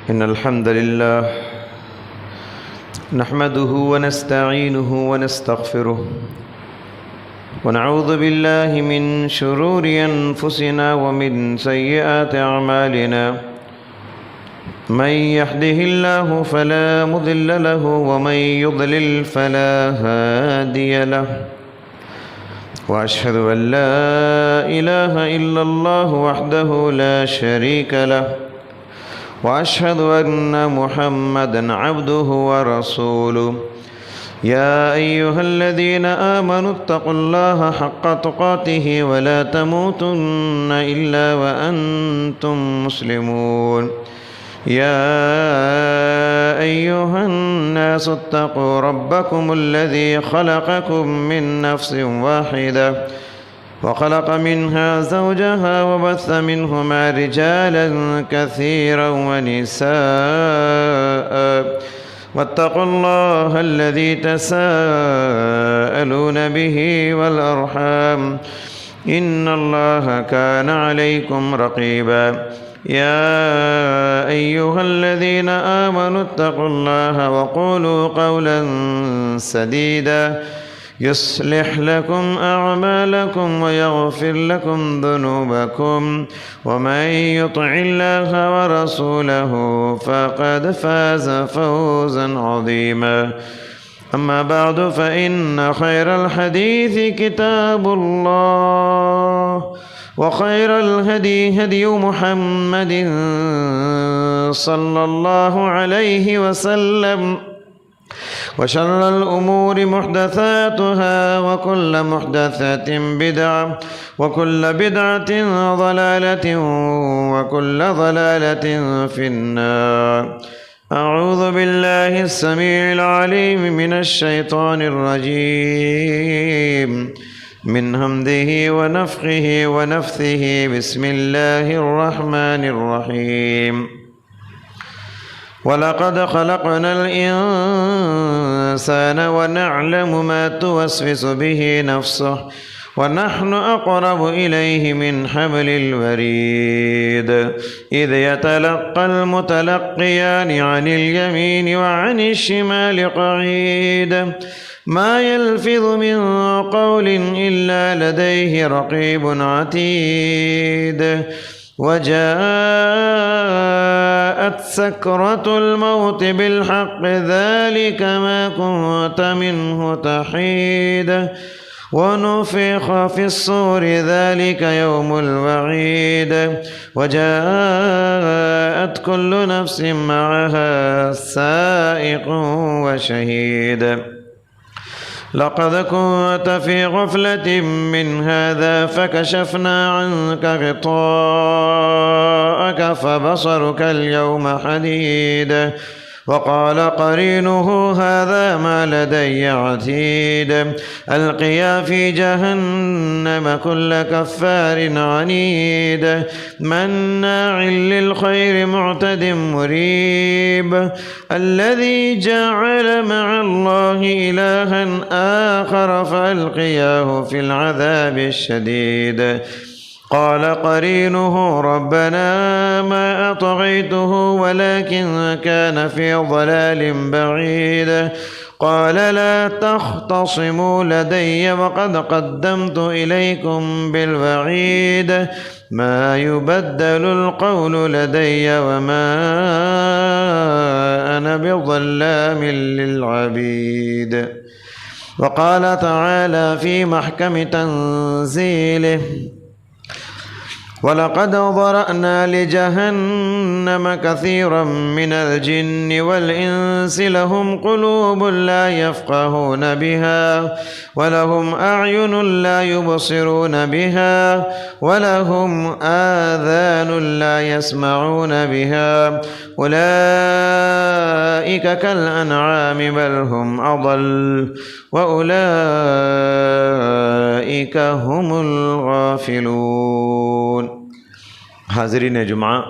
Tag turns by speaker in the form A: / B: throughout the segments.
A: إن الحمد لله نحمده ونستعينه ونستغفره ونعوذ بالله من شرور أنفسنا ومن سيئات أعمالنا من يهده الله فلا مضل له ومن يضلل فلا هادي له وأشهد أن لا إله إلا الله وحده لا شريك له وأشهد أن محمدًا عبده ورسوله يا أيها الذين آمنوا اتقوا الله حق تقاته ولا تموتن إلا وأنتم مسلمون يا أيها الناس اتقوا ربكم الذي خلقكم من نفس واحدة وخلق منها زوجها وبث منهما رجالا كثيرا ونساء واتقوا الله الذي تساءلون به والأرحام إن الله كان عليكم رقيبا يا أيها الذين آمنوا اتقوا الله وقولوا قولا سديدا يصلح لكم أعمالكم ويغفر لكم ذنوبكم ومن يطع الله ورسوله فقد فاز فوزا عظيما أما بعد فإن خير الحديث كتاب الله وخير الهدي هدي محمد صلى الله عليه وسلم وشر الأمور محدثاتها وكل محدثة بدعة وكل بدعة ضلالة وكل ضلالة في النار أعوذ بالله السميع العليم من الشيطان الرجيم من همزه ونفخه ونفثه بسم الله الرحمن الرحيم ولقد خلقنا الإنسان ونعلم ما توسوس به نفسه ونحن أقرب إليه من حبل الوريد إذ يتلقى المتلقيان عن اليمين وعن الشمال قعيد ما يلفظ من قول إلا لديه رقيب عتيد وجاءت سكرة الموت بالحق ذلك ما كنت منه تحيد ونفخ في الصور ذلك يوم الوعيد وجاءت كل نفس معها سائق وشهيد لقد كنت في غفلة من هذا فكشفنا عنك غطاءك فبصرك اليوم حديد وقال قرينه هذا ما لدي عتيد ألقيا في جهنم كل كفار عنيد مناع للخير معتد مريب الذي جعل مع الله إلها آخر فألقياه في العذاب الشديد قال قرينه ربنا ما أطغيته ولكن كان في ضلال بعيد قال لا تختصموا لدي وقد قدمت إليكم بالوعيد ما يبدل القول لدي وما أنا بظلام للعبيد وقال تعالى في محكم تنزيله ولقد ضرأنا لجهنم كثيرا من الجن والإنس لهم قلوب لا يفقهون بها ولهم أعين لا يبصرون بها ولهم آذان لا يسمعون بها أولئك كالأنعام بل هم أضل وأولئك هم الغافلون حاضرین جمعہ،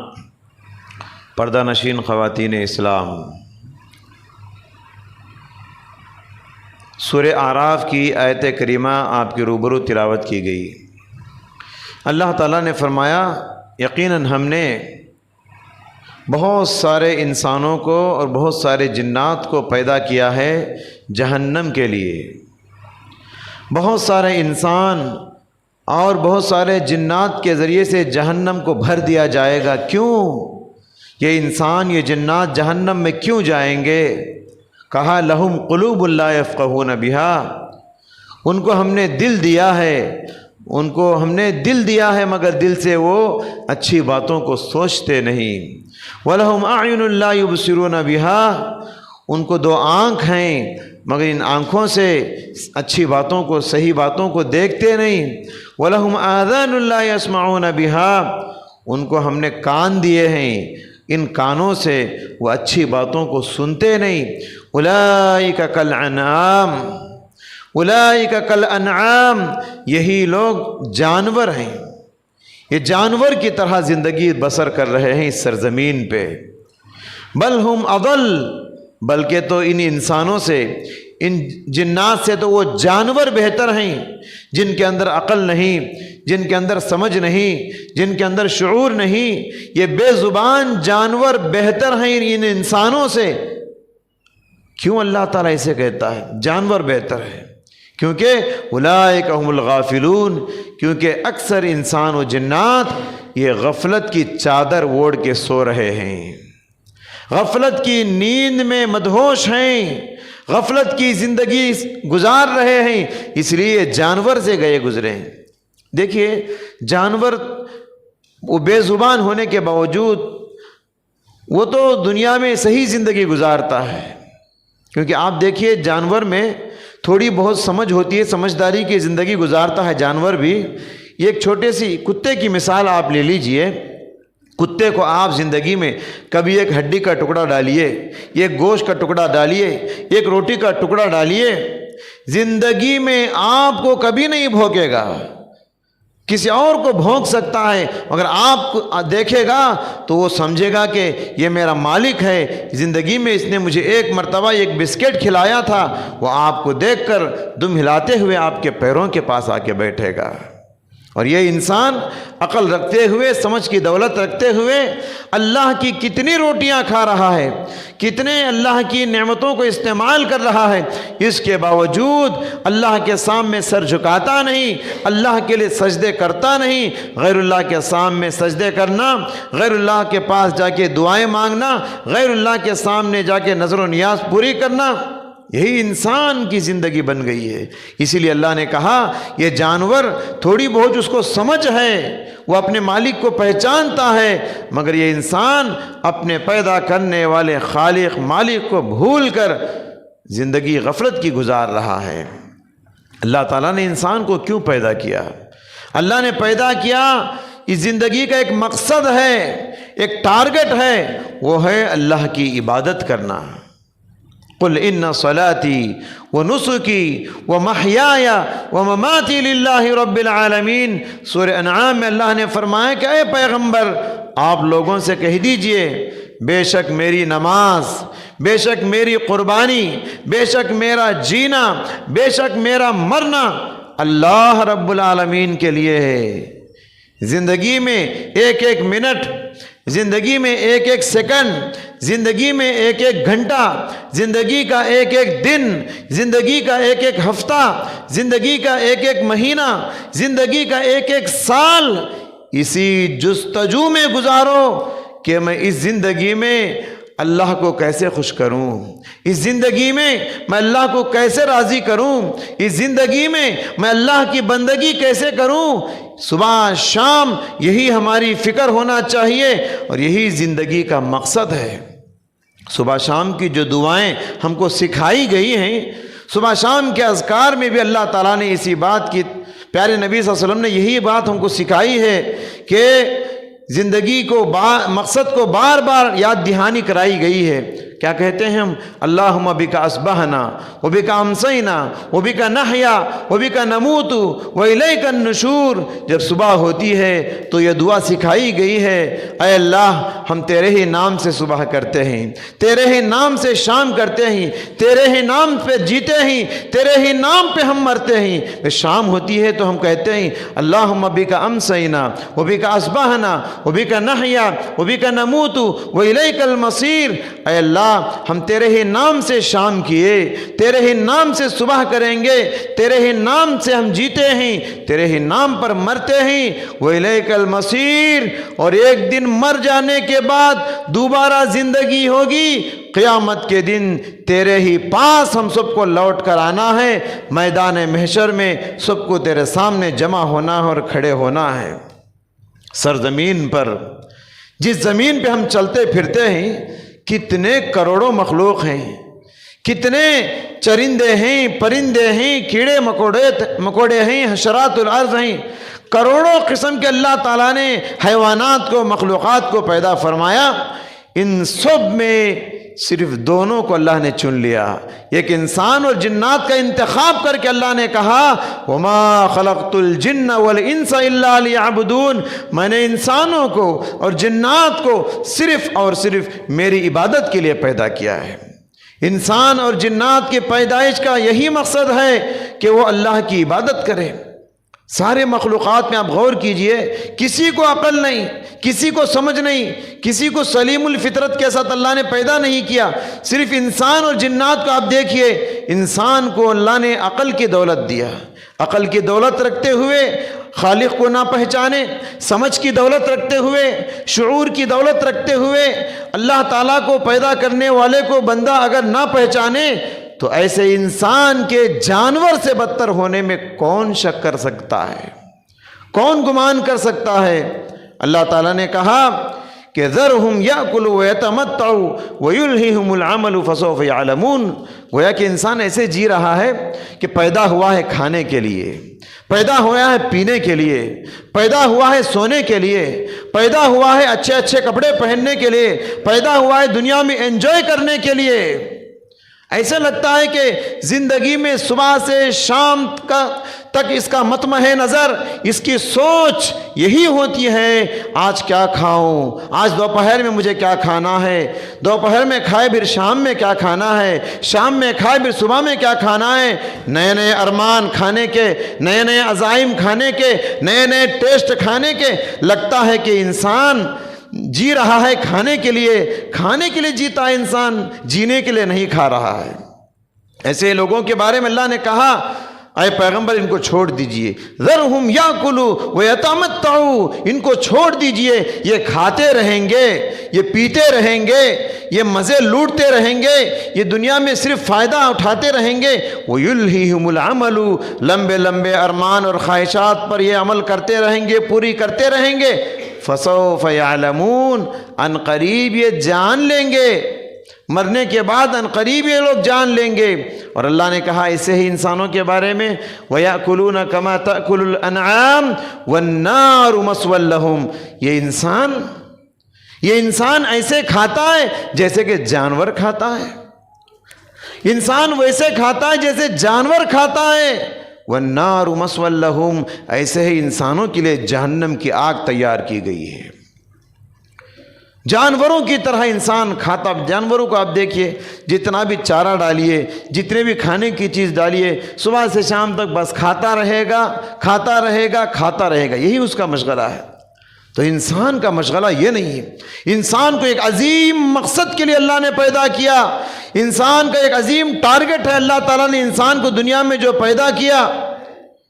A: پردہ نشین خواتین اسلام، سورہ اعراف کی آیت کریمہ آپ کے روبرو تلاوت کی گئی۔ اللہ تعالیٰ نے فرمایا یقیناً ہم نے بہت سارے انسانوں کو اور بہت سارے جنات کو پیدا کیا ہے جہنم کے لیے۔ بہت سارے انسان اور بہت سارے جنات کے ذریعے سے جہنم کو بھر دیا جائے گا۔ کیوں یہ انسان یہ جنات جہنم میں کیوں جائیں گے؟ کہا لہم قلوب لا یفقہون بہا، ان کو ہم نے دل دیا ہے، ان کو ہم نے دل دیا ہے مگر دل سے وہ اچھی باتوں کو سوچتے نہیں۔ وَلَهُمْ أَعْيُنٌ لَا يُبْصِرُونَ بِهَا، ان کو دو آنکھ ہیں مگر ان آنکھوں سے اچھی باتوں کو صحیح باتوں کو دیکھتے نہیں۔ وَلَهُمْ آذَانٌ لَا يَسْمَعُونَ بِهَا، ان کو ہم نے کان دیے ہیں، ان کانوں سے وہ اچھی باتوں کو سنتے نہیں۔ أُولَئِكَ كَالْأَنْعَامِ، أُولَئِكَ كَالْأَنْعَامِ، یہی لوگ جانور ہیں، یہ جانور کی طرح زندگی بسر کر رہے ہیں اس سرزمین پہ۔ بل ہم اضل، بلکہ تو ان انسانوں سے ان جنات سے تو وہ جانور بہتر ہیں، جن کے اندر عقل نہیں، جن کے اندر سمجھ نہیں، جن کے اندر شعور نہیں، یہ بے زبان جانور بہتر ہیں ان انسانوں سے۔ کیوں اللہ تعالیٰ اسے کہتا ہے جانور بہتر ہے؟ کیونکہ اولئک هم الغافلون، کیونکہ اکثر انسان و جنات یہ غفلت کی چادر اوڑھ کے سو رہے ہیں، غفلت کی نیند میں مدہوش ہیں، غفلت کی زندگی گزار رہے ہیں، اس لیے جانور سے گئے گزرے ہیں۔ دیکھیے جانور وہ بے زبان ہونے کے باوجود وہ تو دنیا میں صحیح زندگی گزارتا ہے، کیونکہ آپ دیکھیے جانور میں تھوڑی بہت سمجھ ہوتی ہے، سمجھداری کی زندگی گزارتا ہے جانور بھی۔ ایک چھوٹے سی کتے کی مثال آپ لے لیجئے، کتے کو آپ زندگی میں کبھی ایک ہڈی کا ٹکڑا ڈالیے، ایک گوشت کا ٹکڑا ڈالیے، ایک روٹی کا ٹکڑا ڈالیے، زندگی میں آپ کو کبھی نہیں بھونکے گا، کسی اور کو بھونک سکتا ہے، مگر آپ کو دیکھے گا تو وہ سمجھے گا کہ یہ میرا مالک ہے، زندگی میں اس نے مجھے ایک مرتبہ ایک بسکٹ کھلایا تھا، وہ آپ کو دیکھ کر دم ہلاتے ہوئے آپ کے پیروں کے پاس آ کے بیٹھے گا۔ اور یہ انسان عقل رکھتے ہوئے، سمجھ کی دولت رکھتے ہوئے اللہ کی کتنی روٹیاں کھا رہا ہے، کتنے اللہ کی نعمتوں کو استعمال کر رہا ہے، اس کے باوجود اللہ کے سامنے سر جھکاتا نہیں، اللہ کے لیے سجدے کرتا نہیں۔ غیر اللہ کے سامنے سجدے کرنا، غیر اللہ کے پاس جا کے دعائیں مانگنا، غیر اللہ کے سامنے جا کے نظر و نیاز پوری کرنا، یہی انسان کی زندگی بن گئی ہے۔ اسی لیے اللہ نے کہا یہ جانور تھوڑی بہت اس کو سمجھ ہے، وہ اپنے مالک کو پہچانتا ہے، مگر یہ انسان اپنے پیدا کرنے والے خالق مالک کو بھول کر زندگی غفلت کی گزار رہا ہے۔ اللہ تعالیٰ نے انسان کو کیوں پیدا کیا؟ اللہ نے پیدا کیا، اس زندگی کا ایک مقصد ہے، ایک ٹارگٹ ہے، وہ ہے اللہ کی عبادت کرنا۔ قل ان صلاتي ونسكي ومحياي ومماتي لله رب العالمین۔ سورہ انعام میں اللہ نے فرمایا کہ اے پیغمبر آپ لوگوں سے کہہ دیجئے بے شک میری نماز، بے شک میری قربانی، بے شک میرا جینا، بے شک میرا مرنا اللہ رب العالمین کے لیے ہے۔ زندگی میں ایک ایک منٹ، زندگی میں ایک ایک سیکنڈ، زندگی میں ایک ایک گھنٹہ، زندگی کا ایک ایک دن، زندگی کا ایک ایک ہفتہ، زندگی کا ایک ایک مہینہ، زندگی کا ایک ایک سال اسی جستجو میں گزارو کہ میں اس زندگی میں اللہ کو کیسے خوش کروں، اس زندگی میں میں اللہ کو کیسے راضی کروں، اس زندگی میں میں اللہ کی بندگی کیسے کروں۔ صبح شام یہی ہماری فکر ہونا چاہیے اور یہی زندگی کا مقصد ہے۔ صبح شام کی جو دعائیں ہم کو سکھائی گئی ہیں، صبح شام کے اذکار میں بھی اللہ تعالیٰ نے اسی بات کی، پیارے نبی صلی اللہ علیہ وسلم نے یہی بات ہم کو سکھائی ہے کہ زندگی کو مقصد کو بار بار یاد دہانی کرائی گئی ہے کیا کہتے ہیں ہم؟ اللہم بک اصبحنا و بک امسینا و بک نحیا و بک نموت و الیک النشور۔ جب صبح ہوتی ہے تو یہ دعا سکھائی گئی ہے، اے اللہ ہم تیرے ہی نام سے صبح کرتے ہیں، تیرے ہی نام سے شام کرتے ہیں، تیرے ہی نام پہ جیتے ہیں، تیرے ہی نام پہ ہم مرتے ہیں۔ شام ہوتی ہے تو ہم کہتے ہیں اللہم بک امسینا و بک اصبحنا و بک نحیا و بک نموت و الیک المصیر۔ اے اللہ ہم تیرے ہی نام سے شام کیے، تیرے ہی نام سے صبح کریں گے، تیرے ہی نام سے ہم جیتے ہیں، تیرے ہی نام پر مرتے ہیں۔ وَإِلَيْكَ الْمَصِيرُ، اور ایک دن مر جانے کے بعد دوبارہ زندگی ہوگی، قیامت کے دن تیرے ہی پاس ہم سب کو لوٹ کر آنا ہے، میدان محشر میں سب کو تیرے سامنے جمع ہونا ہے اور کھڑے ہونا ہے۔ سرزمین پر، جس زمین پہ ہم چلتے پھرتے ہیں، کتنے کروڑوں مخلوق ہیں، کتنے چرندے ہیں، پرندے ہیں، کیڑے مکوڑے ہیں، حشرات الارض ہیں، کروڑوں قسم کے اللہ تعالیٰ نے حیوانات کو، مخلوقات کو پیدا فرمایا۔ ان سب میں صرف دونوں کو اللہ نے چن لیا، ایک انسان اور جنات کا انتخاب کر کے اللہ نے کہا وَمَا خَلَقْتُ الْجِنَّ وَالْإِنسَ إِلَّا لِيَعْبُدُونَ، میں نے انسانوں کو اور جنات کو صرف اور صرف میری عبادت کے لیے پیدا کیا ہے۔ انسان اور جنات کی پیدائش کا یہی مقصد ہے کہ وہ اللہ کی عبادت کرے۔ سارے مخلوقات میں آپ غور کیجئے، کسی کو عقل نہیں، کسی کو سمجھ نہیں، کسی کو سلیم الفطرت کے ساتھ اللہ نے پیدا نہیں کیا۔ صرف انسان اور جنات کو آپ دیکھیے، انسان کو اللہ نے عقل کی دولت دیا، عقل کی دولت رکھتے ہوئے خالق کو نہ پہچانے، سمجھ کی دولت رکھتے ہوئے، شعور کی دولت رکھتے ہوئے اللہ تعالیٰ کو پیدا کرنے والے کو بندہ اگر نہ پہچانے تو ایسے انسان کے جانور سے بدتر ہونے میں کون شک کر سکتا ہے، کون گمان کر سکتا ہے؟ اللہ تعالیٰ نے کہا کہ ذرہم یاکلوا ویتمتعوا ویلہہم العمل فسوف یعلمون۔ گویا کہ انسان ایسے جی رہا ہے کہ پیدا ہوا ہے کھانے کے لیے، پیدا ہوا ہے پینے کے لیے، پیدا ہوا ہے سونے کے لیے، پیدا ہوا ہے اچھے اچھے کپڑے پہننے کے لیے، پیدا ہوا ہے دنیا میں انجوائے کرنے کے لیے۔ ایسا لگتا ہے کہ زندگی میں صبح سے شام تک اس کا مطمع نظر، اس کی سوچ یہی ہوتی ہے آج کیا کھاؤں، آج دوپہر میں مجھے کیا کھانا ہے، دوپہر میں کھائے پھر شام میں کیا کھانا ہے، شام میں کھائے پھر صبح میں کیا کھانا ہے۔ نئے نئے ارمان کھانے کے، نئے نئے عزائم کھانے کے، نئے نئے ٹیسٹ کھانے کے۔ لگتا ہے کہ انسان جی رہا ہے کھانے کے لیے جیتا ہے انسان، جینے کے لیے نہیں کھا رہا ہے۔ ایسے لوگوں کے بارے میں اللہ نے کہا اے پیغمبر ان کو چھوڑ دیجئے، ذرہم یاکلوا ویتمتعوا، ان کو چھوڑ دیجئے، یہ کھاتے رہیں گے، یہ پیتے رہیں گے، یہ مزے لوٹتے رہیں گے، یہ دنیا میں صرف فائدہ اٹھاتے رہیں گے۔ وَيُلْهِهِمُ الْعَمَلُ، لمبے لمبے ارمان اور خواہشات پر یہ عمل کرتے رہیں گے، پوری کرتے رہیں گے۔ فَسَوْفَ يَعْلَمُونَ، ان قریب یہ جان لیں گے، مرنے کے بعد ان قریب یہ لوگ جان لیں گے۔ اور اللہ نے کہا اسے ہی انسانوں کے بارے میں وَيَأْكُلُونَ كَمَا تَأْكُلُ الْأَنْعَامُ وَالنَّارُ مَثْوًى لَهُمْ، یہ انسان ایسے کھاتا ہے جیسے کہ جانور کھاتا ہے، انسان ویسے کھاتا ہے جیسے جانور کھاتا ہے۔ وَالنَّارُ مَثْوًى لَهُمْ، ایسے ہی انسانوں کے لیے جہنم کی آگ تیار کی گئی ہے۔ جانوروں کی طرح انسان کھاتا، جانوروں کو آپ دیکھیے، جتنا بھی چارہ ڈالیے، جتنے بھی کھانے کی چیز ڈالیے، صبح سے شام تک بس کھاتا رہے گا، کھاتا رہے گا، کھاتا رہے گا، یہی اس کا مشغلہ ہے۔ تو انسان کا مشغلہ یہ نہیں ہے، انسان کو ایک عظیم مقصد کے لیے اللہ نے پیدا کیا، انسان کا ایک عظیم ٹارگٹ ہے۔ اللہ تعالیٰ نے انسان کو دنیا میں جو پیدا کیا،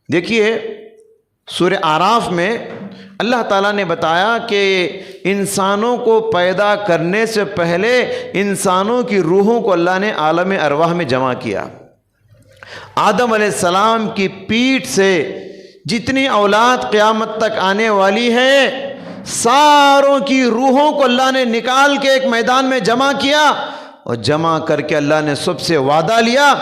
A: دیکھیے سورہ اعراف میں اللہ تعالیٰ نے بتایا کہ انسانوں کو پیدا کرنے سے پہلے انسانوں کی روحوں کو اللہ نے عالم ارواح میں جمع کیا۔ آدم علیہ السلام کی پیٹھ سے جتنی اولاد قیامت تک آنے والی ہے، ساروں کی روحوں کو اللہ نے نکال کے ایک میدان میں جمع کیا، اور جمع کر کے اللہ نے سب سے وعدہ لیا۔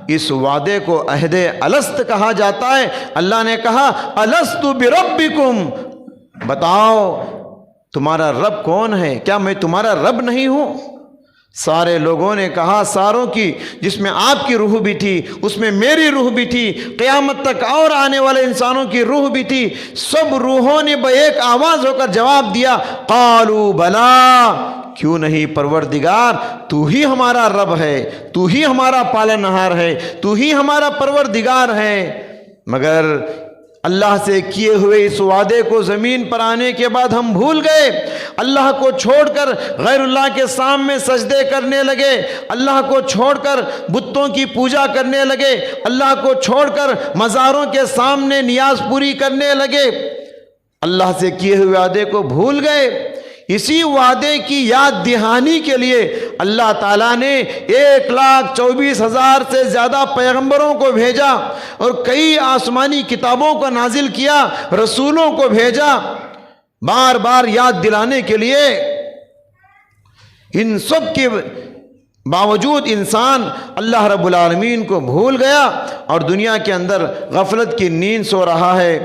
A: اس وعدے کو عہد الست کہا جاتا ہے۔ اللہ نے کہا الست بربکم، بتاؤ تمہارا رب کون ہے، کیا میں تمہارا رب نہیں ہوں؟ سارے لوگوں نے کہا ساروں کی، جس میں آپ کی روح بھی تھی اس میں میری روح بھی تھی، قیامت تک اور آنے والے انسانوں کی روح بھی تھی، سب روحوں نے ایک آواز ہو کر جواب دیا، قالوا بلا، کیوں نہیں پروردگار، تو ہی ہمارا رب ہے، تو ہی ہمارا پالنہار ہے، تو ہی ہمارا پروردگار ہے۔ مگر اللہ سے کیے ہوئے اس وعدے کو زمین پر آنے کے بعد ہم بھول گئے، اللہ کو چھوڑ کر غیر اللہ کے سامنے سجدے کرنے لگے، اللہ کو چھوڑ کر بتوں کی پوجا کرنے لگے، اللہ کو چھوڑ کر مزاروں کے سامنے نیاز پوری کرنے لگے، اللہ سے کیے ہوئے وعدے کو بھول گئے۔ اسی وعدے کی یاد دہانی کے لیے اللہ تعالیٰ نے 1,24,000 سے زیادہ پیغمبروں کو بھیجا اور کئی آسمانی کتابوں کو نازل کیا، رسولوں کو بھیجا، بار بار یاد دلانے کے لیے۔ ان سب کے باوجود انسان اللہ رب العالمین کو بھول گیا اور دنیا کے اندر غفلت کی نیند سو رہا ہے۔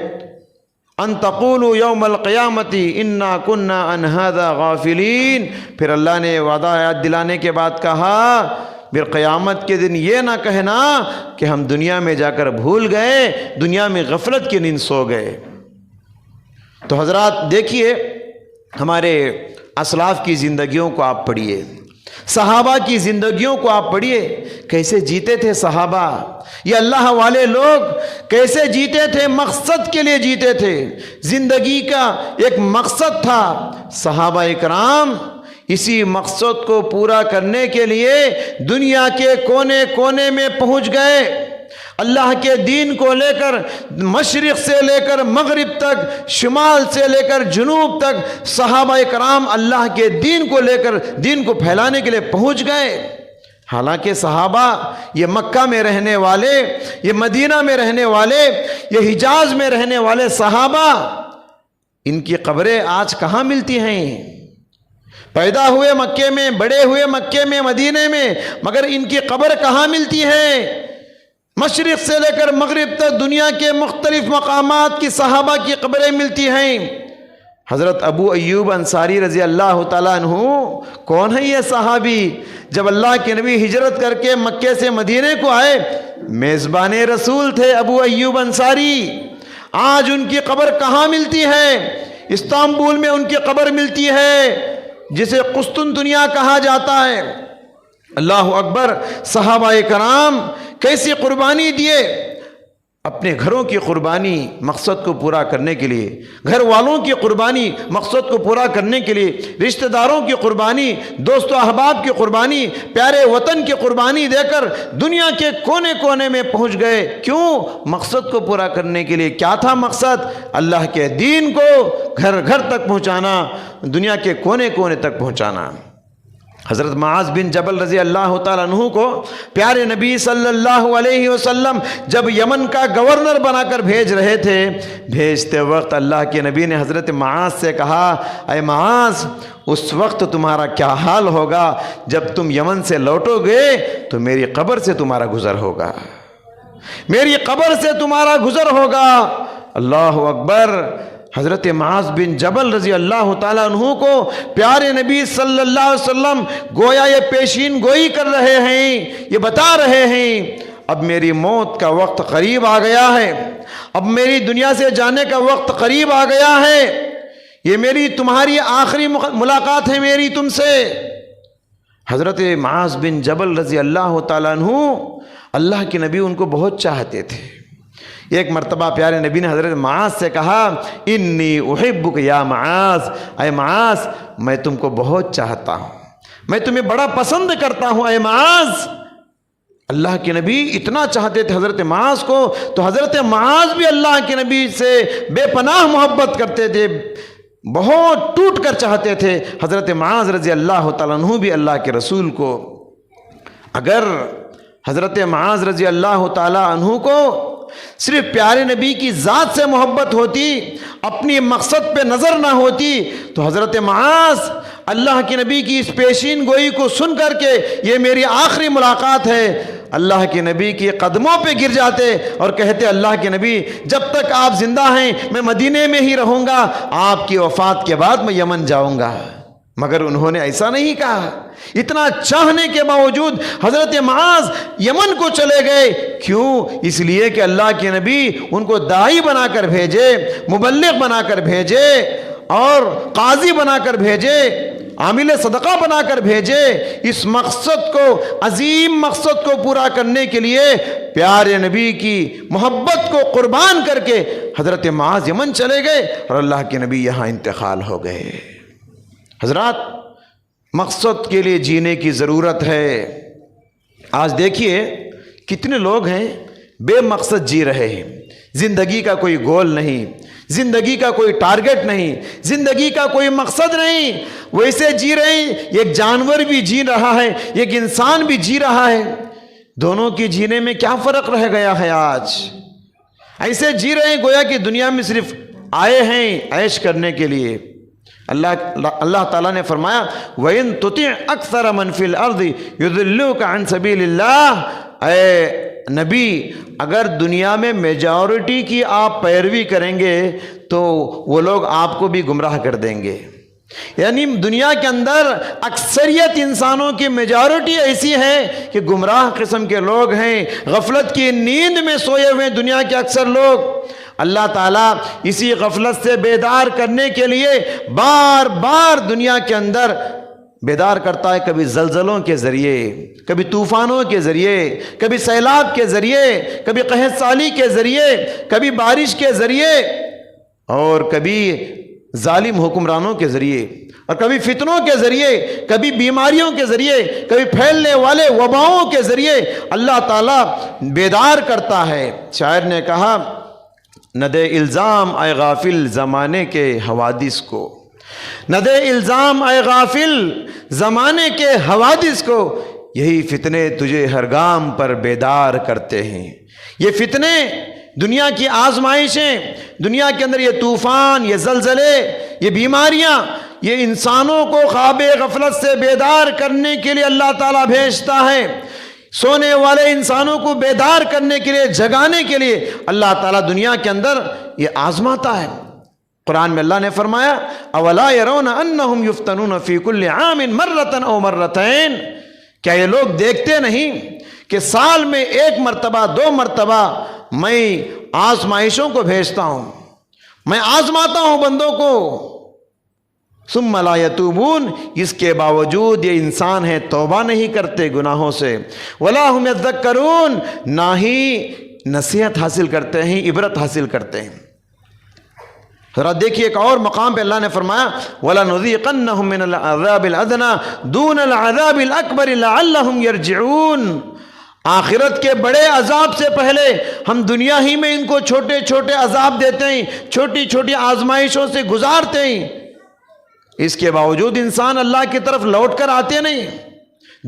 A: ان تقولوا یوم القیامت انا کنا عن ھذا غافلین، پھر اللہ نے وعدہ یاد دلانے کے بعد کہا پھر قیامت کے دن یہ نہ کہنا کہ ہم دنیا میں جا کر بھول گئے، دنیا میں غفلت کی نیند سو گئے۔ تو حضرات دیکھیے، ہمارے اسلاف کی زندگیوں کو آپ پڑھیے، صحابہ کی زندگیوں کو آپ پڑھیے، کیسے جیتے تھے صحابہ، یہ اللہ والے لوگ کیسے جیتے تھے، مقصد کے لیے جیتے تھے، زندگی کا ایک مقصد تھا۔ صحابہ اکرام اسی مقصد کو پورا کرنے کے لیے دنیا کے کونے کونے میں پہنچ گئے، اللہ کے دین کو لے کر مشرق سے لے کر مغرب تک، شمال سے لے کر جنوب تک صحابہ کرام اللہ کے دین کو لے کر دین کو پھیلانے کے لیے پہنچ گئے۔ حالانکہ صحابہ یہ مکہ میں رہنے والے، یہ مدینہ میں رہنے والے، یہ حجاز میں رہنے والے صحابہ، ان کی قبریں آج کہاں ملتی ہیں؟ پیدا ہوئے مکے میں، بڑے ہوئے مکے میں، مدینے میں، مگر ان کی قبر کہاں ملتی ہے؟ مشرق سے لے کر مغرب تک دنیا کے مختلف مقامات کی صحابہ کی قبریں ملتی ہیں۔ حضرت ابو ایوب انصاری رضی اللہ تعالیٰ عنہ کون ہے یہ صحابی؟ جب اللہ کے نبی ہجرت کر کے مکے سے مدینے کو آئے، میزبان رسول تھے ابو ایوب انصاری۔ آج ان کی قبر کہاں ملتی ہے؟ استنبول میں ان کی قبر ملتی ہے، جسے قسطنطنیہ کہا جاتا ہے۔ اللہ اکبر! صحابہ کرام کیسی قربانی دیے، اپنے گھروں کی قربانی مقصد کو پورا کرنے کے لیے، گھر والوں کی قربانی مقصد کو پورا کرنے کے لیے، رشتہ داروں کی قربانی، دوست و احباب کی قربانی، پیارے وطن کی قربانی دے کر دنیا کے کونے کونے میں پہنچ گئے۔ کیوں؟ مقصد کو پورا کرنے کے لیے۔ کیا تھا مقصد؟ اللہ کے دین کو گھر گھر تک پہنچانا، دنیا کے کونے کونے تک پہنچانا۔ حضرت معاذ بن جبل رضی اللہ تعالیٰ عنہ کو پیارے نبی صلی اللہ علیہ وسلم جب یمن کا گورنر بنا کر بھیج رہے تھے، بھیجتے وقت اللہ کے نبی نے حضرت معاذ سے کہا، اے معاذ، اس وقت تمہارا کیا حال ہوگا جب تم یمن سے لوٹو گے تو میری قبر سے تمہارا گزر ہوگا، میری قبر سے تمہارا گزر ہوگا۔ اللہ اکبر! حضرت معاذ بن جبل رضی اللہ تعالیٰ عنہ کو پیارے نبی صلی اللہ علیہ وسلم گویا یہ پیشین گوئی کر رہے ہیں، یہ بتا رہے ہیں اب میری موت کا وقت قریب آ گیا ہے، اب میری دنیا سے جانے کا وقت قریب آ گیا ہے، یہ میری تمہاری آخری ملاقات ہے میری تم سے۔ حضرت معاذ بن جبل رضی اللہ تعالیٰ عنہ، اللہ کے نبی ان کو بہت چاہتے تھے۔ ایک مرتبہ پیارے نبی نے حضرت معاذ سے کہا، انی احبک یا معاذ، اے معاذ میں تم کو بہت چاہتا ہوں، میں تمہیں بڑا پسند کرتا ہوں اے معاذ۔ اللہ کے نبی اتنا چاہتے تھے حضرت معاذ کو، تو حضرت معاذ بھی اللہ کے نبی سے بے پناہ محبت کرتے تھے، بہت ٹوٹ کر چاہتے تھے حضرت معاذ رضی اللہ تعالیٰ عنہ بھی اللہ کے رسول کو۔ اگر حضرت معاذ رضی اللہ تعالیٰ عنہ کو صرف پیارے نبی کی ذات سے محبت ہوتی، اپنی مقصد پہ نظر نہ ہوتی، تو حضرت معاذ اللہ کے نبی کی اس پیشین گوئی کو سن کر کے یہ میری آخری ملاقات ہے، اللہ کے نبی کے قدموں پہ گر جاتے اور کہتے، اللہ کے نبی جب تک آپ زندہ ہیں میں مدینے میں ہی رہوں گا، آپ کی وفات کے بعد میں یمن جاؤں گا، مگر انہوں نے ایسا نہیں کہا. اتنا چاہنے کے باوجود حضرت معاذ یمن کو چلے گئے. کیوں؟ اس لیے کہ اللہ کے نبی ان کو داعی بنا کر بھیجے، مبلغ بنا کر بھیجے، اور قاضی بنا کر بھیجے، عامل صدقہ بنا کر بھیجے. اس مقصد کو، عظیم مقصد کو پورا کرنے کے لیے پیارے نبی کی محبت کو قربان کر کے حضرت معاذ یمن چلے گئے اور اللہ کے نبی یہاں انتقال ہو گئے. حضرات، مقصد کے لیے جینے کی ضرورت ہے. آج دیکھیے کتنے لوگ ہیں بے مقصد جی رہے ہیں. زندگی کا کوئی گول نہیں، زندگی کا کوئی ٹارگٹ نہیں، زندگی کا کوئی مقصد نہیں. ویسے جی رہے ہیں. ایک جانور بھی جی رہا ہے، ایک انسان بھی جی رہا ہے. دونوں کی جینے میں کیا فرق رہ گیا ہے؟ آج ایسے جی رہے ہیں گویا کہ دنیا میں صرف آئے ہیں عیش کرنے کے لیے. اللہ تعالیٰ نے فرمایا وَإِن تُطِعْ أَكْثَرَ مَنْ فِي الْأَرْضِ يُضِلُّوكَ عَنْ سَبِيلِ اللَّهِ. اے نبی، اگر دنیا میں میجورٹی کی آپ پیروی کریں گے تو وہ لوگ آپ کو بھی گمراہ کر دیں گے. یعنی دنیا کے اندر اکثریت انسانوں کی میجورٹی ایسی ہے کہ گمراہ قسم کے لوگ ہیں، غفلت کی نیند میں سوئے ہوئے دنیا کے اکثر لوگ. اللہ تعالیٰ اسی غفلت سے بیدار کرنے کے لیے بار بار دنیا کے اندر بیدار کرتا ہے. کبھی زلزلوں کے ذریعے، کبھی طوفانوں کے ذریعے، کبھی سیلاب کے ذریعے، کبھی قحط سالی کے ذریعے، کبھی بارش کے ذریعے، اور کبھی ظالم حکمرانوں کے ذریعے، اور کبھی فتنوں کے ذریعے، کبھی بیماریوں کے ذریعے، کبھی پھیلنے والے وباؤں کے ذریعے اللہ تعالیٰ بیدار کرتا ہے. شاعر نے کہا نہ دے الزام اے غافل زمانے کے حوادث کو، نہ دے الزام اے غافل زمانے کے حوادث کو، یہی فتنے تجھے ہر گام پر بیدار کرتے ہیں. یہ فتنے، دنیا کی آزمائشیں، دنیا کے اندر یہ طوفان، یہ زلزلے، یہ بیماریاں، یہ انسانوں کو خواب غفلت سے بیدار کرنے کے لیے اللہ تعالیٰ بھیجتا ہے. سونے والے انسانوں کو بیدار کرنے کے لیے، جگانے کے لیے اللہ تعالیٰ دنیا کے اندر یہ آزماتا ہے. قرآن میں اللہ نے فرمایا اولا يرون انہم یفتنون فی کل عام مرۃ او مرتین. کیا یہ لوگ دیکھتے نہیں کہ سال میں ایک مرتبہ، دو مرتبہ میں آزمائشوں کو بھیجتا ہوں، میں آزماتا ہوں بندوں کو. ثم لا یتوبون، اس کے باوجود یہ انسان ہیں توبہ نہیں کرتے گناہوں سے. ولا هم یذکرون، نہ ہی نصیحت حاصل کرتے ہیں، عبرت حاصل کرتے ہیں. ذرا دیکھیے ایک اور مقام پہ اللہ نے فرمایا وَلَنُذِيقَنَّهُم مِّنَ الْعَذَابِ الْأَدْنَىٰ دُونَ الْعَذَابِ الْأَكْبَرِ لَعَلَّهُمْ يَرْجِعُونَ. آخرت کے بڑے عذاب سے پہلے ہم دنیا ہی میں ان کو چھوٹے چھوٹے عذاب دیتے ہیں، چھوٹی چھوٹی آزمائشوں سے گزارتے ہیں. اس کے باوجود انسان اللہ کی طرف لوٹ کر آتے نہیں،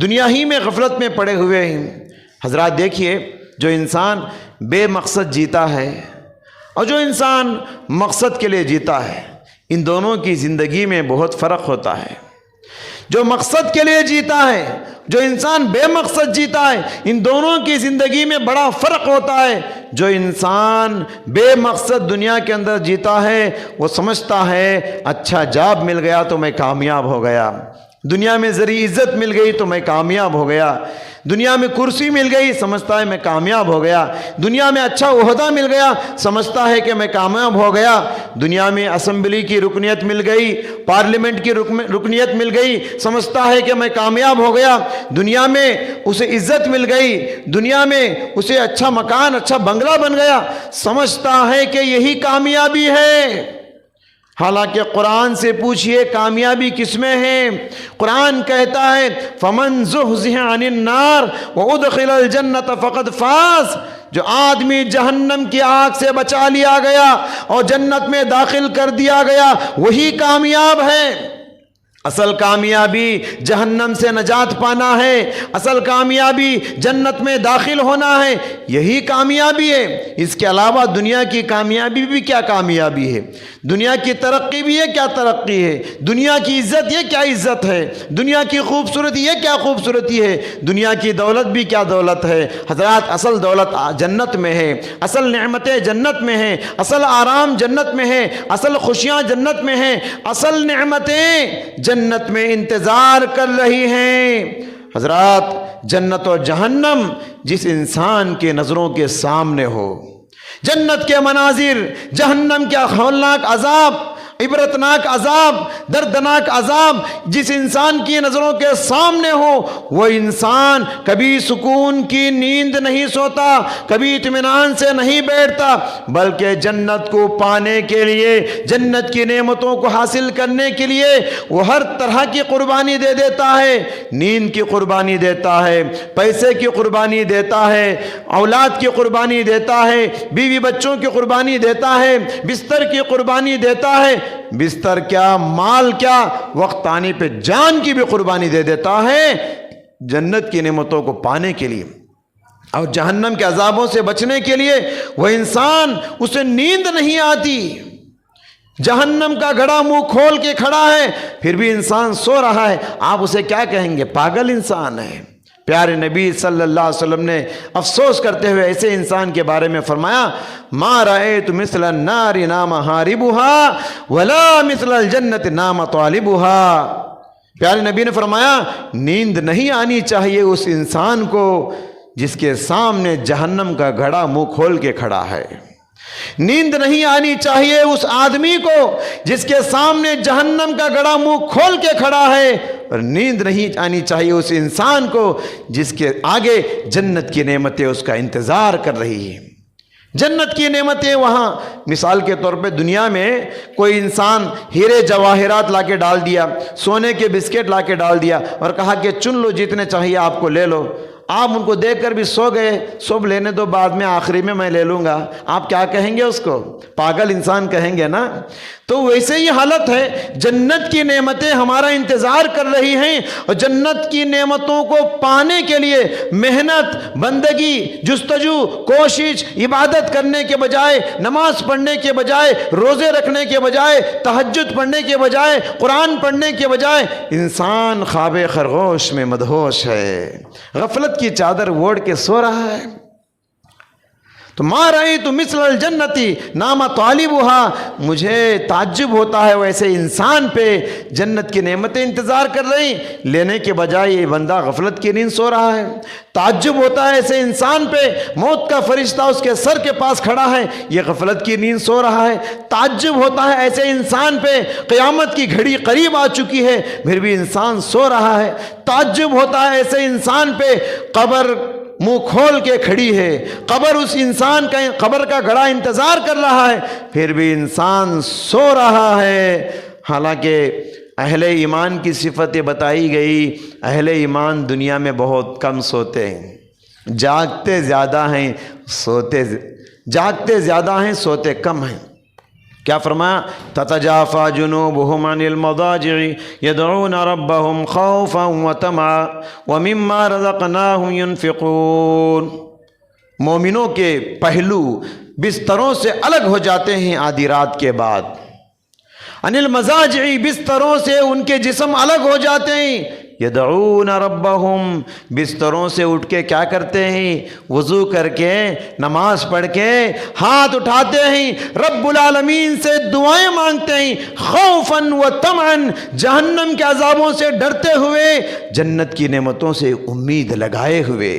A: دنیا ہی میں غفلت میں پڑے ہوئے ہیں. حضرات دیکھیے، جو انسان بے مقصد جیتا ہے اور جو انسان مقصد کے لیے جیتا ہے، ان دونوں کی زندگی میں بہت فرق ہوتا ہے. جو مقصد کے لیے جیتا ہے، جو انسان بے مقصد جیتا ہے، ان دونوں کی زندگی میں بڑا فرق ہوتا ہے. جو انسان بے مقصد دنیا کے اندر جیتا ہے وہ سمجھتا ہے اچھا جاب مل گیا تو میں کامیاب ہو گیا، دنیا میں ذری عزت مل گئی تو میں کامیاب ہو گیا، دنیا میں کرسی مل گئی سمجھتا ہے میں کامیاب ہو گیا، دنیا میں اچھا عہدہ مل گیا سمجھتا ہے کہ میں کامیاب ہو گیا، دنیا میں اسمبلی کی رکنیت مل گئی، پارلیمنٹ کی رکنیت مل گئی سمجھتا ہے کہ میں کامیاب ہو گیا، دنیا میں اسے عزت مل گئی، دنیا میں اسے اچھا مکان، اچھا بنگلہ بن گیا، سمجھتا ہے کہ یہی کامیابی ہے. حالانکہ قرآن سے پوچھئے کامیابی کس میں ہے؟ قرآن کہتا ہے فَمَنْ زُحْزِحَ عَنِ النَّارِ وَأُدْخِلَ الْجَنَّةَ فَقَدْ فَازَ. جو آدمی جہنم کی آگ سے بچا لیا گیا اور جنت میں داخل کر دیا گیا وہی کامیاب ہے. اصل کامیابی جہنم سے نجات پانا ہے، اصل کامیابی جنت میں داخل ہونا ہے، یہی کامیابی ہے. اس کے علاوہ دنیا کی کامیابی بھی کیا کامیابی ہے، دنیا کی ترقی بھی یہ کیا ترقی ہے، دنیا کی عزت یہ کیا عزت ہے، دنیا کی خوبصورتی یہ کیا خوبصورتی ہے، دنیا کی دولت بھی کیا دولت ہے. حضرات اصل دولت جنت میں ہے، اصل نعمتیں جنت میں ہیں، اصل آرام جنت میں ہے، اصل خوشیاں جنت میں ہیں، اصل نعمتیں جنت میں انتظار کر رہی ہیں۔ حضرات، جنت و جہنم جس انسان کے نظروں کے سامنے ہو، جنت کے مناظر، جہنم کے ہولناک عذاب، عبرتناک عذاب، دردناک عذاب جس انسان کی نظروں کے سامنے ہو، وہ انسان کبھی سکون کی نیند نہیں سوتا، کبھی اطمینان سے نہیں بیٹھتا، بلکہ جنت کو پانے کے لیے، جنت کی نعمتوں کو حاصل کرنے کے لیے وہ ہر طرح کی قربانی دے دیتا ہے۔ نیند کی قربانی دیتا ہے، پیسے کی قربانی دیتا ہے، اولاد کی قربانی دیتا ہے، بیوی بچوں کی قربانی دیتا ہے، بستر کی قربانی دیتا ہے، بستر کیا، مال کیا، وقت آنے پہ جان کی بھی قربانی دے دیتا ہے جنت کی نعمتوں کو پانے کے لیے اور جہنم کے عذابوں سے بچنے کے لیے۔ وہ انسان، اسے نیند نہیں آتی، جہنم کا گھڑا منہ کھول کے کھڑا ہے، پھر بھی انسان سو رہا ہے، آپ اسے کیا کہیں گے؟ پاگل انسان ہے۔ پیارے نبی صلی اللہ علیہ وسلم نے افسوس کرتے ہوئے ایسے انسان کے بارے میں فرمایا، ما رأیت مثل النار نام حاربها ولا مثل الجنت نام طالبها۔ پیارے نبی نے فرمایا، نیند نہیں آنی چاہیے اس انسان کو جس کے سامنے جہنم کا گھڑا منہ کھول کے کھڑا ہے، نیند نہیں آنی چاہیے اس آدمی کو جس کے سامنے جہنم کا گڑھا منہ کھول کے کھڑا ہے، اور نیند نہیں آنی چاہیے اس انسان کو جس کے آگے جنت کی نعمتیں اس کا انتظار کر رہی ہیں۔ جنت کی نعمتیں وہاں، مثال کے طور پہ دنیا میں کوئی انسان ہیرے جواہرات لا کے ڈال دیا، سونے کے بسکٹ لا کے ڈال دیا اور کہا کہ چن لو جتنے چاہیے آپ کو لے لو، آپ ان کو دیکھ کر بھی سو گئے، صبح لینے دو، بعد میں آخری میں لے لوں گا، آپ کیا کہیں گے؟ اس کو پاگل انسان کہیں گے نا۔ تو ویسے ہی حالت ہے، جنت کی نعمتیں ہمارا انتظار کر رہی ہیں، اور جنت کی نعمتوں کو پانے کے لیے محنت، بندگی، جستجو، کوشش، عبادت کرنے کے بجائے، نماز پڑھنے کے بجائے، روزے رکھنے کے بجائے، تہجد پڑھنے کے بجائے، قرآن پڑھنے کے بجائے انسان خواب خرگوش میں مدہوش ہے، غفلت کی چادر اوڑھ کے سو رہا ہے۔ تو ما رأیت مثل الجنتی نام طالبها، مجھے تعجب ہوتا ہے ویسے انسان پہ، جنت کی نعمتیں انتظار کر رہی، لینے کے بجائے یہ بندہ غفلت کی نیند سو رہا ہے۔ تعجب ہوتا ہے ایسے انسان پہ، موت کا فرشتہ اس کے سر کے پاس کھڑا ہے، یہ غفلت کی نیند سو رہا ہے۔ تعجب ہوتا ہے ایسے انسان پہ، قیامت کی گھڑی قریب آ چکی ہے، پھر بھی انسان سو رہا ہے۔ تعجب ہوتا ہے ایسے انسان پہ، قبر منہ کھول کے کھڑی ہے، قبر اس انسان کا، قبر کا گڑھا انتظار کر رہا ہے، پھر بھی انسان سو رہا ہے۔ حالانکہ اہل ایمان کی صفتیں بتائی گئی، اہل ایمان دنیا میں بہت کم سوتے ہیں، جاگتے زیادہ ہیں، جاگتے زیادہ ہیں، سوتے کم ہیں۔ کیا فرمایا؟ تتجافى جنوبهم عن المضاجع يدعون ربهم خوفا وطمعا ومما رزقناهم ينفقون۔ مومنوں کے پہلو بستروں سے الگ ہو جاتے ہیں آدھی رات کے بعد، عن المضاجع، بستروں سے ان کے جسم الگ ہو جاتے ہیں، یدعون ربہم، بستروں سے اٹھ کے کیا کرتے ہیں؟ وضو کر کے، نماز پڑھ کے، ہاتھ اٹھاتے ہیں، رب العالمین سے دعائیں مانگتے ہیں، خوفاً و طمعاً، جہنم کے عذابوں سے ڈرتے ہوئے، جنت کی نعمتوں سے امید لگائے ہوئے۔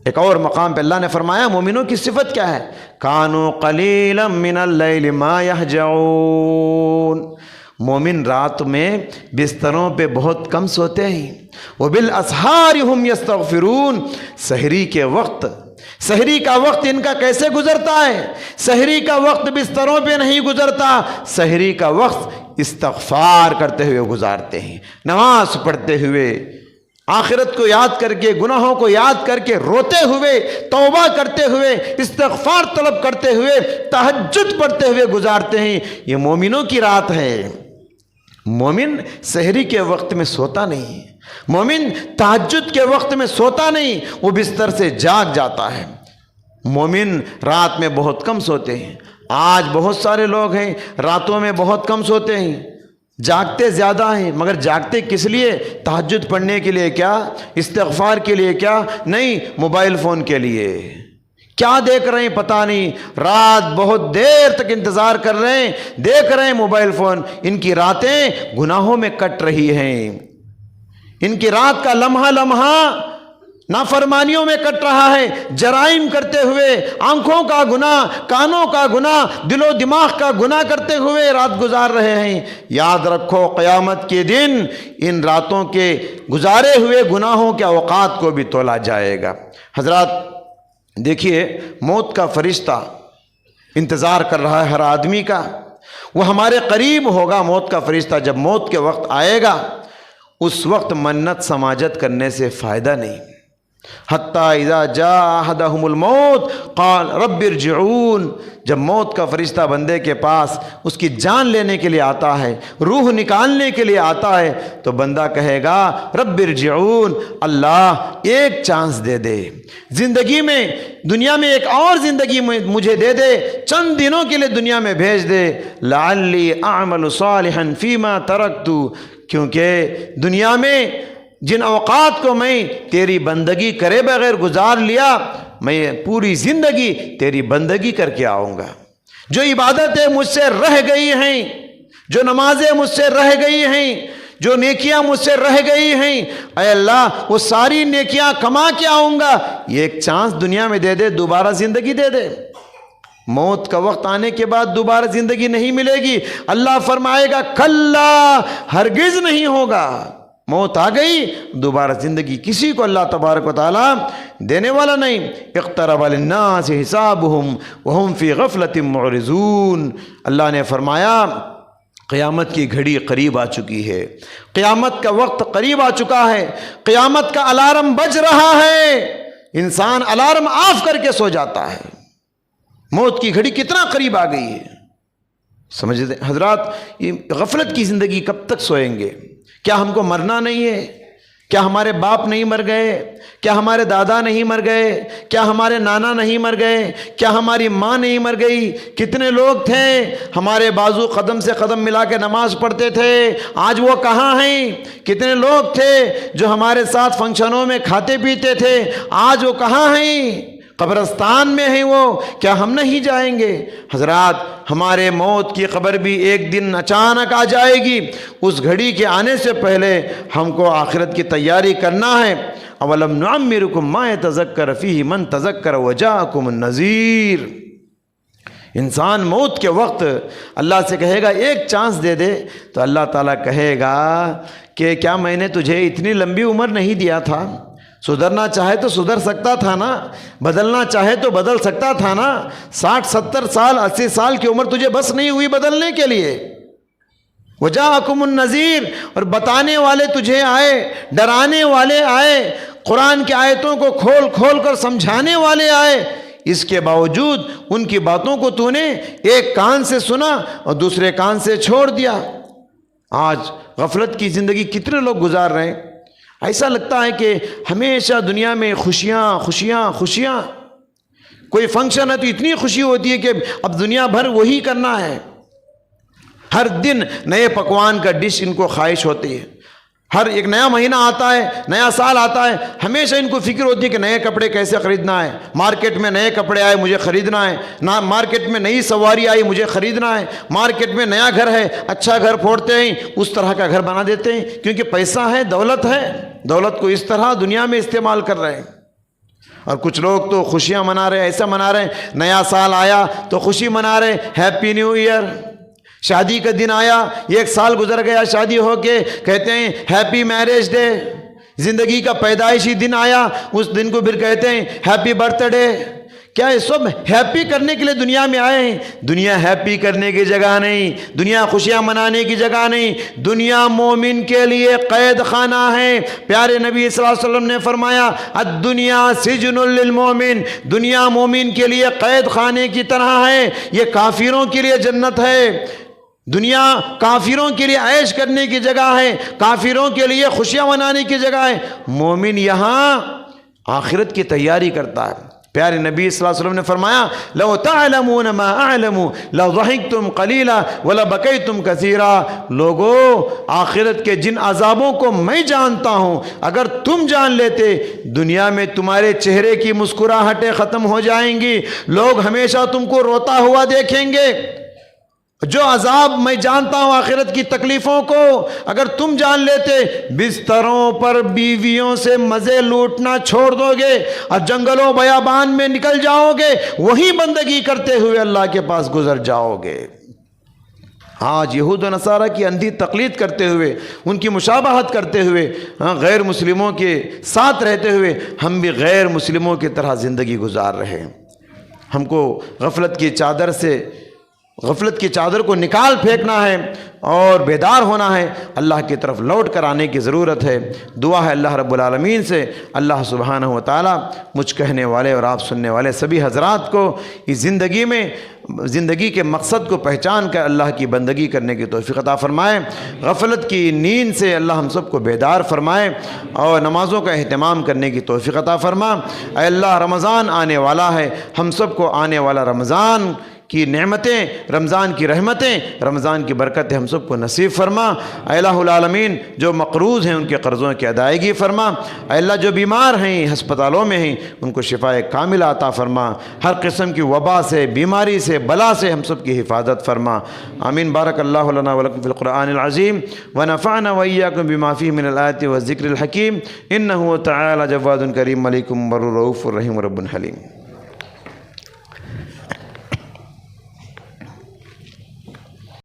A: ایک اور مقام پہ اللہ نے فرمایا مومنوں کی صفت کیا ہے؟ کانوا قلیلا من اللیل ما یہجعون، مومن رات میں بستروں پہ بہت کم سوتے ہیں، وبالاسحار ہم یستغفرون، سحری کے وقت، سحری کا وقت ان کا کیسے گزرتا ہے؟ سحری کا وقت بستروں پہ نہیں گزرتا، سحری کا وقت استغفار کرتے ہوئے گزارتے ہیں، نماز پڑھتے ہوئے، آخرت کو یاد کر کے، گناہوں کو یاد کر کے روتے ہوئے، توبہ کرتے ہوئے، استغفار طلب کرتے ہوئے، تہجد پڑھتے ہوئے گزارتے ہیں۔ یہ مومنوں کی رات ہے۔ مومن سحری کے وقت میں سوتا نہیں، مومن تہجد کے وقت میں سوتا نہیں، وہ بستر سے جاگ جاتا ہے۔ مومن رات میں بہت کم سوتے ہیں۔ آج بہت سارے لوگ ہیں راتوں میں بہت کم سوتے ہیں، جاگتے زیادہ ہیں، مگر جاگتے کس لیے؟ تہجد پڑھنے کے لیے کیا؟ استغفار کے لیے کیا؟ نہیں، موبائل فون کے لیے۔ کیا دیکھ رہے ہیں پتہ نہیں، رات بہت دیر تک انتظار کر رہے ہیں، دیکھ رہے ہیں موبائل فون، ان کی راتیں گناہوں میں کٹ رہی ہیں، ان کی رات کا لمحہ لمحہ نافرمانیوں میں کٹ رہا ہے، جرائم کرتے ہوئے، آنکھوں کا گناہ، کانوں کا گناہ، دل و دماغ کا گناہ کرتے ہوئے رات گزار رہے ہیں۔ یاد رکھو قیامت کے دن ان راتوں کے گزارے ہوئے گناہوں کے اوقات کو بھی تولا جائے گا۔ حضرات دیکھیے، موت کا فرشتہ انتظار کر رہا ہے ہر آدمی کا، وہ ہمارے قریب ہوگا۔ موت کا فرشتہ جب موت کے وقت آئے گا، اس وقت منت سماجت کرنے سے فائدہ نہیں۔ حتیٰ اذا جاء احدهم الموت قال رب ارجعون، جب موت کا فرشتہ بندے کے پاس اس کی جان لینے کے لیے آتا ہے، روح نکالنے کے لیے آتا ہے، تو بندہ کہے گا رب ارجعون، اللہ ایک چانس دے دے، زندگی میں، دنیا میں ایک اور زندگی مجھے دے دے، چند دنوں کے لیے دنیا میں بھیج دے، لعلی اعمل صالحا فیما ترکت، کیونکہ دنیا میں جن اوقات کو میں تیری بندگی کرے بغیر گزار لیا، میں پوری زندگی تیری بندگی کر کے آؤں گا۔ جو عبادتیں مجھ سے رہ گئی ہیں، جو نمازیں مجھ سے رہ گئی ہیں، جو نیکیاں مجھ سے رہ گئی ہیں، اے اللہ وہ ساری نیکیاں کما کے آؤں گا، یہ ایک چانس دنیا میں دے دے، دوبارہ زندگی دے دے۔ موت کا وقت آنے کے بعد دوبارہ زندگی نہیں ملے گی۔ اللہ فرمائے گا کلا، ہرگز نہیں ہوگا۔ موت آ گئی، دوبارہ زندگی کسی کو اللہ تبارک و تعالیٰ دینے والا نہیں۔ اقترب للناس حسابهم وهم فی غفلۃ معرضون، اللہ نے فرمایا قیامت کی گھڑی قریب آ چکی ہے، قیامت کا وقت قریب آ چکا ہے، قیامت کا الارم بج رہا ہے۔ انسان الارم آف کر کے سو جاتا ہے، موت کی گھڑی کتنا قریب آ گئی ہے۔ سمجھتے حضرات، یہ غفلت کی زندگی کب تک سوئیں گے؟ کیا ہم کو مرنا نہیں ہے؟ کیا ہمارے باپ نہیں مر گئے؟ کیا ہمارے دادا نہیں مر گئے؟ کیا ہمارے نانا نہیں مر گئے؟ کیا ہماری ماں نہیں مر گئی؟ کتنے لوگ تھے ہمارے بازو قدم سے قدم ملا کے نماز پڑھتے تھے، آج وہ کہاں ہیں؟ کتنے لوگ تھے جو ہمارے ساتھ فنکشنوں میں کھاتے پیتے تھے، آج وہ کہاں ہیں؟ قبرستان میں ہیں وہ، کیا ہم نہیں جائیں گے؟ حضرات ہمارے موت کی خبر بھی ایک دن اچانک آ جائے گی، اس گھڑی کے آنے سے پہلے ہم کو آخرت کی تیاری کرنا ہے۔ اولم نعمرکم ما یتذکر فیہ من تذکر وجاءکم النذیر۔ انسان موت کے وقت اللہ سے کہے گا ایک چانس دے دے، تو اللہ تعالیٰ کہے گا کہ کیا میں نے تجھے اتنی لمبی عمر نہیں دیا تھا؟ سدھرنا چاہے تو سدھر سکتا تھا نا، بدلنا چاہے تو بدل سکتا تھا نا۔ 60 70 سال 80 سال کی عمر تجھے بس نہیں ہوئی بدلنے کے لیے۔ وجاءکم النذیر، اور بتانے والے تجھے آئے، ڈرانے والے آئے، قرآن کی آیتوں کو کھول کھول کر سمجھانے والے آئے، اس کے باوجود ان کی باتوں کو تو نے ایک کان سے سنا اور دوسرے کان سے چھوڑ دیا۔ آج غفلت کی زندگی کتنے لوگ گزار رہے ہیں؟ ایسا لگتا ہے کہ ہمیشہ دنیا میں خوشیاں خوشیاں خوشیاں، کوئی فنکشن ہے تو اتنی خوشی ہوتی ہے کہ اب دنیا بھر وہی کرنا ہے، ہر دن نئے پکوان کا ڈش ان کو خواہش ہوتی ہے، ہر ایک نیا مہینہ آتا ہے، نیا سال آتا ہے، ہمیشہ ان کو فکر ہوتی ہے کہ نئے کپڑے کیسے خریدنا ہے، مارکیٹ میں نئے کپڑے آئے مجھے خریدنا ہے، مارکیٹ میں نئی سواری آئی مجھے خریدنا ہے، مارکیٹ میں نیا گھر ہے، اچھا گھر پھوڑتے ہیں، اس طرح کا گھر بنا دیتے ہیں، کیونکہ پیسہ ہے، دولت ہے، دولت کو اس طرح دنیا میں استعمال کر رہے ہیں۔ اور کچھ لوگ تو خوشیاں منا رہے ہیں، ایسا منا رہے ہیں، نیا سال آیا تو خوشی منا رہے ہیں، ہیپی نیو ایئر۔ شادی کا دن آیا، ایک سال گزر گیا شادی ہو کے، کہتے ہیں ہیپی میرج ڈے۔ زندگی کا پیدائشی دن آیا، اس دن کو پھر کہتے ہیں ہیپی برتھ ڈے۔ کیا یہ سب ہیپی کرنے کے لیے دنیا میں آئے ہیں؟ دنیا ہیپی کرنے کی جگہ نہیں، دنیا خوشیاں منانے کی جگہ نہیں، دنیا مومن کے لیے قید خانہ ہے۔ پیارے نبی صلی اللہ علیہ وسلم نے فرمایا الدنیا سجن للمومن، دنیا مومن کے لیے قید خانے کی طرح ہے، یہ کافروں کے لیے جنت ہے۔ دنیا کافروں کے لیے عیش کرنے کی جگہ ہے، کافروں کے لیے خوشیاں منانے کی جگہ ہے۔ مومن یہاں آخرت کی تیاری کرتا ہے، پیارے نبی صلی اللہ علیہ وسلم نے فرمایا لو تعلمون ما اعلم لضحكتم قليلا ولبكيتم كثيرا، لوگو آخرت کے جن عذابوں کو میں جانتا ہوں اگر تم جان لیتے دنیا میں تمہارے چہرے کی مسکراہٹیں ختم ہو جائیں گی، لوگ ہمیشہ تم کو روتا ہوا دیکھیں گے۔ جو عذاب میں جانتا ہوں آخرت کی تکلیفوں کو اگر تم جان لیتے، بستروں پر بیویوں سے مزے لوٹنا چھوڑ دو گے اور جنگلوں بیابان میں نکل جاؤ گے، وہی بندگی کرتے ہوئے اللہ کے پاس گزر جاؤ گے۔ آج یہود و نصارہ کی اندھی تقلید کرتے ہوئے، ان کی مشابہت کرتے ہوئے، غیر مسلموں کے ساتھ رہتے ہوئے ہم بھی غیر مسلموں کی طرح زندگی گزار رہے ہیں۔ ہم کو غفلت کی چادر کو نکال پھینکنا ہے اور بیدار ہونا ہے، اللہ کی طرف لوٹ کر آنے کی ضرورت ہے۔ دعا ہے اللہ رب العالمین سے اللہ سبحانہ و تعالی مجھ کہنے والے اور آپ سننے والے سبھی حضرات کو اس زندگی کے مقصد کو پہچان کر اللہ کی بندگی کرنے کی توفیق عطا فرمائے، غفلت کی نیند سے اللہ ہم سب کو بیدار فرمائے اور نمازوں کا اہتمام کرنے کی توفیق عطا فرما۔ اے اللہ رمضان آنے والا ہے، ہم سب کو آنے والا رمضان کی نعمتیں، رمضان کی رحمتیں، رمضان کی برکتیں ہم سب کو نصیب فرما۔ اے الہ العالمین جو مقروض ہیں ان کے قرضوں کی ادائیگی فرما۔ اے اللہ جو بیمار ہیں ہسپتالوں میں ہیں ان کو شفاء کاملہ عطا فرما، ہر قسم کی وبا سے، بیماری سے، بلا سے ہم سب کی حفاظت فرما۔ آمین۔ بارک اللہ لنا ولکم فی القرآن العظیم ونفعنا وإیاکم بما فیہ من الآیات والذکر الحکیم، انہ تعالی جواد کریم ملیک بر رؤوف رحیم رب حلیم۔